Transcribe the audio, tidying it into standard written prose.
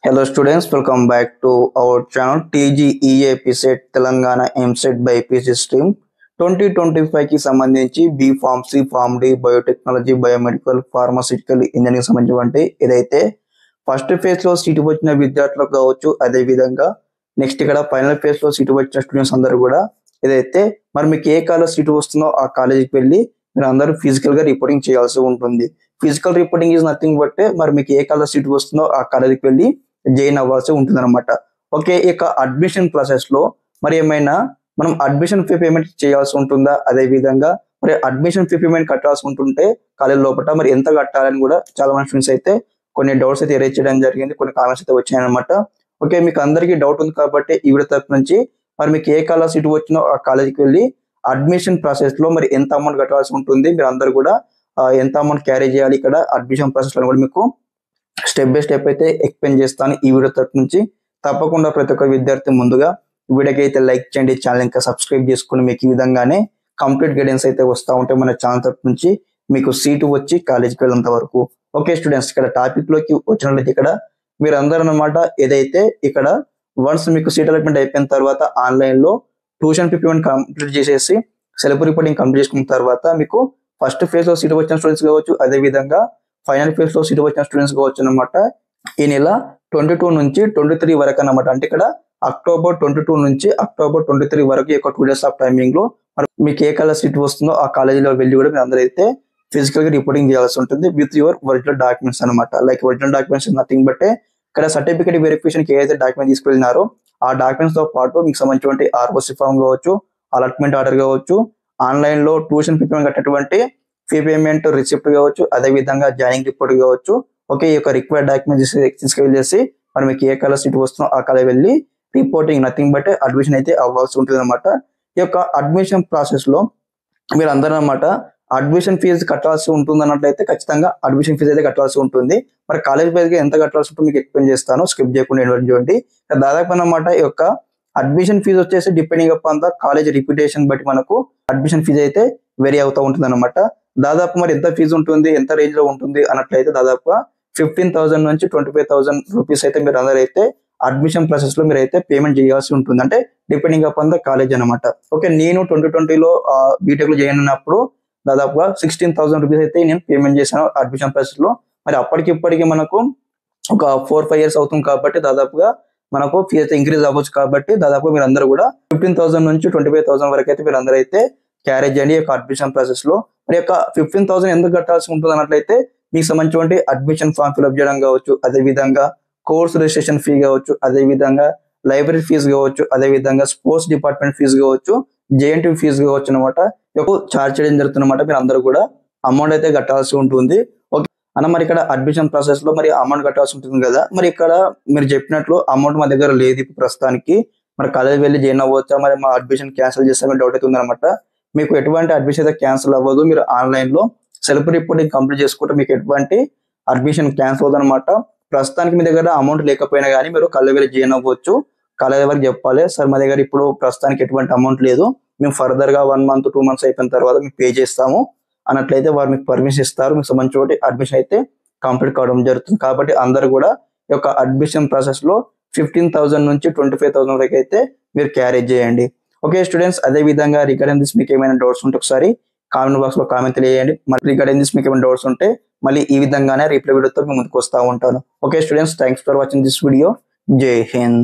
Hello students, welcome back to our channel TGEAP Set Telangana MSET by PC Stream 2025 కి సంబంధించి B pharmacy, pharm D, biotechnology, biomedical, pharmaceutical engineering సంబంధించి ఏదైతే first phase లో seat వచ్చిన విద్యార్థులకు కావచ్చు, అదే విధంగా నెక్స్ట్ ఇక్కడ ఫైనల్ ఫేజ్ లో సీటు వచ్చిన స్టూడెంట్స్ అందరూ కూడా ఏదైతే మరి మీకు ఏ కాలేజ్ సీటు వస్తుందో ఆ కాలేజీకి వెళ్ళి మీరు అందరూ ఫిజికల్ గా రిపోర్టింగ్ చేయాల్సి ఉంటుంది. Physical reporting is nothing but మరి మీకు ఏ కాలేజ్ సీటు వస్తుందో ఆ కాలేజీకి వెళ్ళి జాయిన్ అవ్వాల్సి ఉంటుంది అనమాట. ఓకే, ఇక అడ్మిషన్ ప్రాసెస్ లో మరి ఏమైనా మనం అడ్మిషన్ ఫీ పేమెంట్ చేయాల్సి ఉంటుందా, అదే విధంగా మరి అడ్మిషన్ ఫీ పేమెంట్ కట్టాల్సి ఉంటుంటే కాలేజ్ లోపల మరి ఎంత కట్టాలని కూడా చాలా మంది స్టూడెంట్స్ అయితే కొన్ని డౌట్స్ అయితే రేజ్ చేయడం జరిగింది, కొన్ని కామెంట్స్ అయితే వచ్చాయి అనమాట. ఓకే, మీకు అందరికీ డౌట్ ఉంది కాబట్టి ఈ వీడియో తరపు నుంచి మరి మీకు ఏ కాలేజ్ సీటు వచ్చినో ఆ కాలేజీకి వెళ్ళి అడ్మిషన్ ప్రాసెస్ లో మరి ఎంత అమౌంట్ కట్టాల్సి ఉంటుంది, మీరు అందరు కూడా ఎంత అమౌంట్ క్యారీ చేయాలి ఇక్కడ అడ్మిషన్ ప్రాసెస్ లో కూడా మీకు స్టెప్ బై స్టెప్ అయితే ఎక్స్ప్లెయిన్ చేస్తాను ఈ వీడియో తరపు నుంచి. తప్పకుండా ప్రతి ఒక్క విద్యార్థి ముందుగా వీడియోకి అయితే లైక్ చేయండి, ఛానల్ ఇంకా సబ్స్క్రైబ్ చేసుకుని మీకు ఈ విధంగానే కంప్లీట్ గైడెన్స్ అయితే వస్తూ ఉంటాయి మన ఛానల్ తరపు నుంచి మీకు సీటు వచ్చి కాలేజీకి వెళ్ళేంత వరకు. ఓకే స్టూడెంట్స్, ఇక్కడ టాపిక్ లోకి వచ్చినట్లయితే ఇక్కడ మీరు అందరూ అనమాట ఏదైతే ఇక్కడ వన్స్ మీకు సీట్ అలాట్మెంట్ అయిపోయిన తర్వాత ఆన్లైన్ లో ట్యూషన్ ఫీ పేమెంట్ కంప్లీట్ చేసేసి సెల్ఫ్ రిపోర్టింగ్ కంప్లీట్ చేసుకున్న తర్వాత మీకు ఫస్ట్ ఫేజ్ లో సీట్ వచ్చిన స్టూడెంట్స్ కావచ్చు, అదే విధంగా ఫైనల్ ఫేజ్ లో సీట్ వచ్చిన స్టూడెంట్స్ కావచ్చు అనమాట. ఈ నెల 22 నుంచి 23 వరకు అనమాట. అంటే ఇక్కడ అక్టోబర్ 22 నుంచి అక్టోబర్ 23 వరకు ఒక 2 days ఆఫ్ టైమింగ్ లో మీకు ఏ కాలేజ్ సీట్ వస్తుందో ఆ కాలేజీలో వెళ్ళి కూడా మీరు అందరూ అయితే ఫిజికల్ గా రిపోర్టింగ్ చేయాల్సి ఉంటుంది విత్ యువర్ ఒరిజినల్ డాక్యుమెంట్స్ అనమాట. Like original documents nothing but ఇక్కడ సర్టిఫికేట్ వెరిఫికేషన్ కి ఏదైతే డాక్యుమెంట్ తీసుకెళ్ళినారో ఆ డాక్యుమెంట్స్ తో పాటు మీకు సంబంధించినటువంటి ఆర్ఓసి ఫామ్ కావచ్చు, అలాట్మెంట్ ఆర్డర్ కావచ్చు, ఆన్లైన్ లో ట్యూషన్ ఫీ పేమెంట్ కట్టినటువంటి ఫీ పేమెంట్ రిసిప్ట్ కావచ్చు, అదే విధంగా జాయినింగ్ రిపోర్ట్ కావచ్చు. ఓకే, ఈ యొక్క రిక్వైర్డ్ డాక్యుమెంట్స్ తీసుకెళ్ళేసి మరి మీకు ఏ కాలేజ్ సీట్ వస్తుందో ఆ కాలేజ్ వెళ్ళి రిపోర్టింగ్ నథింగ్ బట్ అడ్మిషన్ అయితే అవ్వాల్సి ఉంటుంది అనమాట. ఈ యొక్క అడ్మిషన్ ప్రాసెస్ లో మీరు అందరూ అనమాట అడ్మిషన్ ఫీజు కట్టాల్సి ఉంటుంది అన్నట్లయితే ఖచ్చితంగా అడ్మిషన్ ఫీజు అయితే కట్టాల్సి ఉంటుంది. మరి కాలేజ్ వైజ్ గా ఎంత కట్టాల్సి ఉంటుంది మీకు ఎక్స్ప్లెయిన్ చేస్తాను, స్కిప్ చేయకుండా చూడండి. దాదాపు అన్నమాట ఈ యొక్క అడ్మిషన్ ఫీజు వచ్చేసి depending upon the college reputation బట్టి మనకు అడ్మిషన్ ఫీజు అయితే వేరీ అవుతూ ఉంటుంది అనమాట. దాదాపు మరి ఎంత ఫీజు ఉంటుంది, ఎంత రేంజ్ లో ఉంటుంది అన్నట్లయితే దాదాపుగా 15,000 నుంచి 25,000 రూపీస్ అయితే మీరు అందరూ అయితే అడ్మిషన్ ప్రాసెస్ లో మీరు అయితే పేమెంట్ చేయాల్సి ఉంటుంది. అంటే డిపెండింగ్ అపాన్ ద కాలేజ్ అనమాట. ఓకే, నేను 2020లో బీటెక్ లో జాయిన్ అయినప్పుడు దాదాపుగా 16,000 రూపీస్ అయితే నేను పేమెంట్ చేశాను అడ్మిషన్ ప్రాసెస్ లో. మరి అప్పటికిప్పటికి మనకు ఒక 4-5 years అవుతుంది కాబట్టి దాదాపుగా మనకు ఫీజు అయితే ఇంక్రీజ్ అవ్వచ్చు. కాబట్టి దాదాపు మీరు అందరూ కూడా 15,000 నుంచి 25,000 వరకు అయితే మీరు అందరూ అయితే క్యారేజ్ చేయండి యొక్క అడ్మిషన్ ప్రాసెస్ లో. మరి యొక్క 15,000 ఎందుకు కట్టాల్సి ఉంటుంది అన్నట్లయితే మీకు సంబంధించిన అడ్మిషన్ ఫామ్ ఫిల్అప్ చేయడం కావచ్చు, అదే విధంగా కోర్స్ రిజిస్ట్రేషన్ ఫీ కావచ్చు, అదే విధంగా లైబ్రరీ ఫీజు కావచ్చు, అదే విధంగా స్పోర్ట్స్ డిపార్ట్మెంట్ ఫీజు కావచ్చు, జేఎన్టీ ఫీజు కావచ్చు అనమాట చార్జ్ చేయడం జరుగుతుంది అనమాట. మీరు అందరూ కూడా అమౌంట్ అయితే కట్టాల్సి ఉంటుంది. ఓకే అన్న, మరి ఇక్కడ అడ్మిషన్ ప్రాసెస్ లో మరి అమౌంట్ కట్టాల్సి ఉంటుంది కదా. మరి ఇక్కడ మీరు చెప్పినట్లు అమౌంట్ మా దగ్గర లేదు ఇప్పుడు ప్రస్తుతానికి. మరి కాలేజ్ వెళ్ళి జాయిన్ అవ్వచ్చా, మరి మా అడ్మిషన్ క్యాన్సిల్ చేస్తే డౌట్ అయితే ఉందన్నమాట. మీకు ఎటువంటి అడ్మిషన్ అయితే క్యాన్సిల్ అవ్వదు. మీరు ఆన్లైన్ లో సెల్ఫ్ రిపోర్టింగ్ కంప్లీట్ చేసుకుంటే మీకు ఎటువంటి అడ్మిషన్ క్యాన్సిల్ అవ్వదు అనమాట. ప్రస్తుతానికి మీ దగ్గర అమౌంట్ లేకపోయినా కానీ మీరు కాలేజ్ వెళ్ళి జాయిన్ అవ్వచ్చు. కాలేజ్ వరకు చెప్పాలి, సార్ మా దగ్గర ఇప్పుడు ప్రస్తుతానికి ఎటువంటి అమౌంట్ లేదు, మేము ఫర్దర్ గా 1 month 2 months అయిపోయిన తర్వాత మేము పే చేస్తాము అన్నట్లయితే వారు మీకు పర్మిషన్ ఇస్తారు. మీకు సంబంధించి అడ్మిషన్ అయితే కంప్లీట్ కావడం జరుగుతుంది. కాబట్టి అందరు కూడా ఈ యొక్క అడ్మిషన్ ప్రాసెస్ లో 15,000 నుంచి 25,000 వరకు అయితే మీరు క్యారేజ్ చేయండి. ఓకే స్టూడెంట్స్, అదే విధంగా రిగార్డింగ్ దిస్ మీకు ఏమైనా డౌట్స్ ఉంటే ఒకసారి కామెంట్ బాక్స్ లో కామెంట్ తెలియజేయండి. మళ్ళీ రిగార్డింగ్ దిస్ మీకు ఏమైనా డౌట్స్ ఉంటే మళ్ళీ ఈ విధంగానే రిప్లై వీడియోతో మేము ముందుకు వస్తూ ఉంటాను. Okay students, thanks for watching this video. జై హింద్.